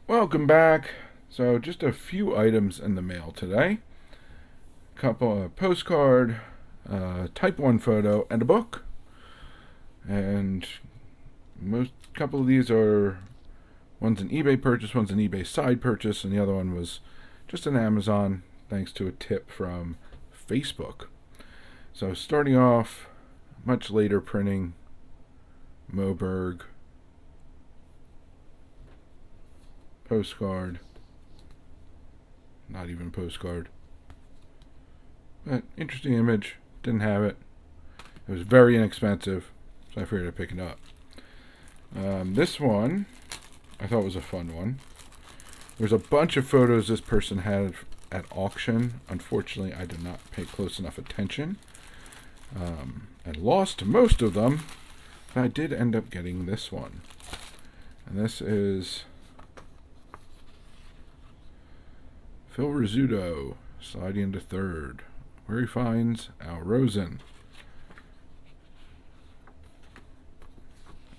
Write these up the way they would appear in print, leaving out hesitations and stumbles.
Welcome back. So, just a few items in the mail today. Couple of postcard, type 1 photo, and a book. And most couple of these are one's an eBay purchase, one's an eBay side purchase, and the other one was just an Amazon thanks to a tip from Facebook. So, starting off, much later printing, Moberg postcard, not even postcard. But interesting image. Didn't have it. It was very inexpensive, so I figured I'd pick it up. This one, I thought was a fun one. There's a bunch of photos this person had at auction. Unfortunately, I did not pay close enough attention and lost most of them. But I did end up getting this one. And this is Phil Rizzuto sliding into third, where he finds Al Rosen.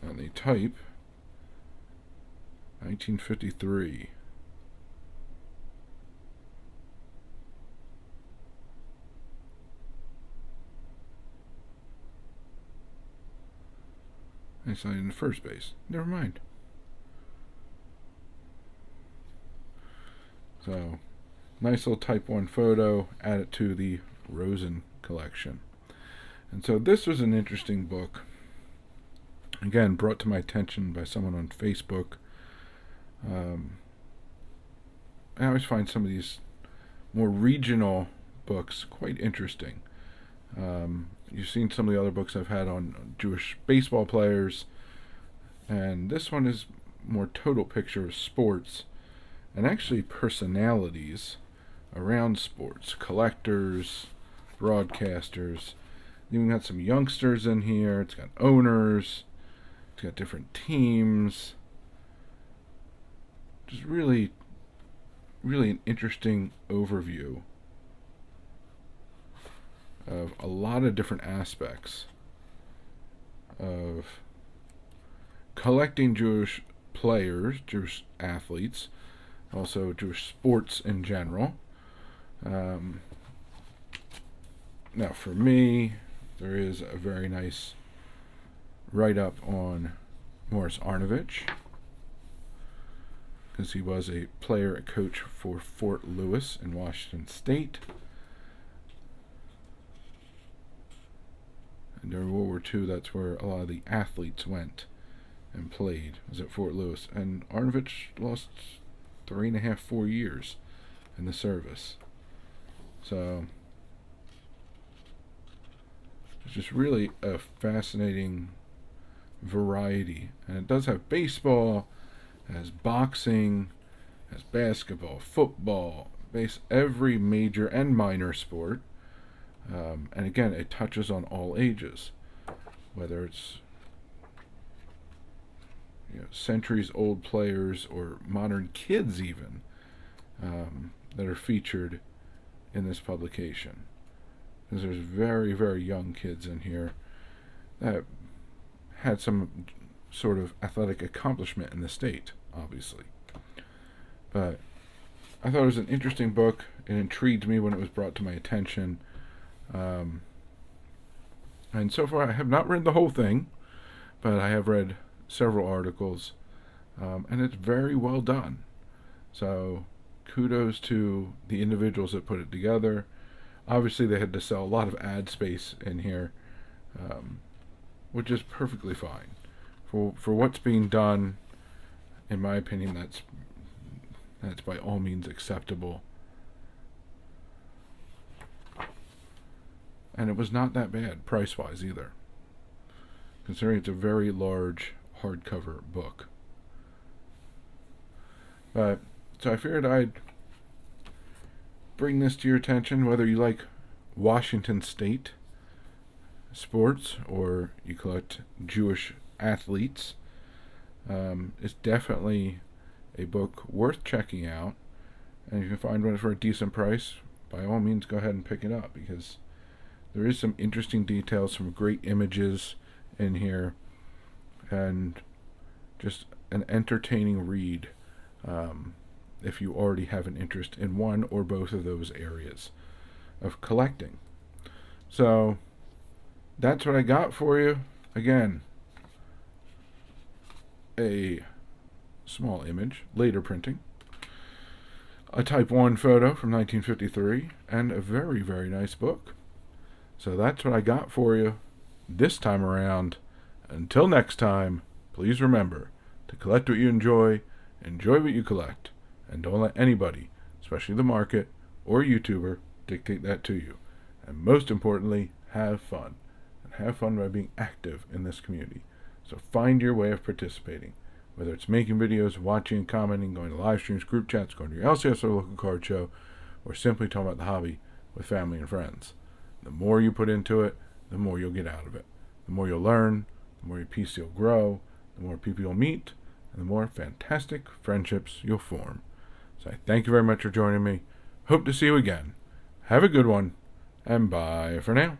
And the type, 1953. I slid into first base. Never mind. So, nice little type 1 photo. Add it to the Rosen collection. And so this was an interesting book. Again, brought to my attention by someone on Facebook. I always find some of these more regional books quite interesting. You've seen some of the other books I've had on Jewish baseball players, and this one is more total picture of sports and actually personalities around sports, collectors, broadcasters. You even got some youngsters in here. It's got owners. It's got different teams. Just really, really an interesting overview of a lot of different aspects of collecting Jewish players, Jewish athletes, also Jewish sports in general. Now, for me, there is a very nice write-up on Morris Arnovich, because he was a player and coach for Fort Lewis in Washington State. And during World War II, that's where a lot of the athletes went and played, was at Fort Lewis. And Arnovich lost 3.5, 4 years in the service. So it's just really a fascinating variety. And it does have baseball, it has boxing, it has basketball, football, every major and minor sport. And again, it touches on all ages, whether it's centuries old players or modern kids even, that are featured in this publication. Because there's very, very young kids in here that had some sort of athletic accomplishment in the state, obviously. But I thought it was an interesting book. It intrigued me when it was brought to my attention. And so far, I have not read the whole thing, but I have read several articles, and it's very well done. So kudos to the individuals that put it together. Obviously, they had to sell a lot of ad space in here, which is perfectly fine for what's being done. In my opinion, that's by all means acceptable. And it was not that bad price-wise either, considering it's a very large hardcover book. But so I figured I'd bring this to your attention, whether you like Washington State sports or you collect Jewish athletes. It's definitely a book worth checking out, and you can find one for a decent price. By all means, go ahead and pick it up, because there is some interesting details, some great images in here, and just an entertaining read if you already have an interest in one or both of those areas of collecting. So that's what I got for you. Again, a small image, later printing, a Type 1 photo from 1953, and a very, very nice book. So that's what I got for you this time around. Until next time, please remember to collect what you enjoy what you collect, and don't let anybody, especially the market or YouTuber, dictate that to you. And most importantly, have fun. And have fun by being active in this community. So find your way of participating, whether it's making videos, watching and commenting, going to live streams, group chats, going to your LCS or local card show, or simply talking about the hobby with family and friends. The more you put into it, the more you'll get out of it. The more you'll learn, the more your PC will grow, the more people you'll meet, and the more fantastic friendships you'll form. So I thank you very much for joining me. Hope to see you again. Have a good one, and bye for now.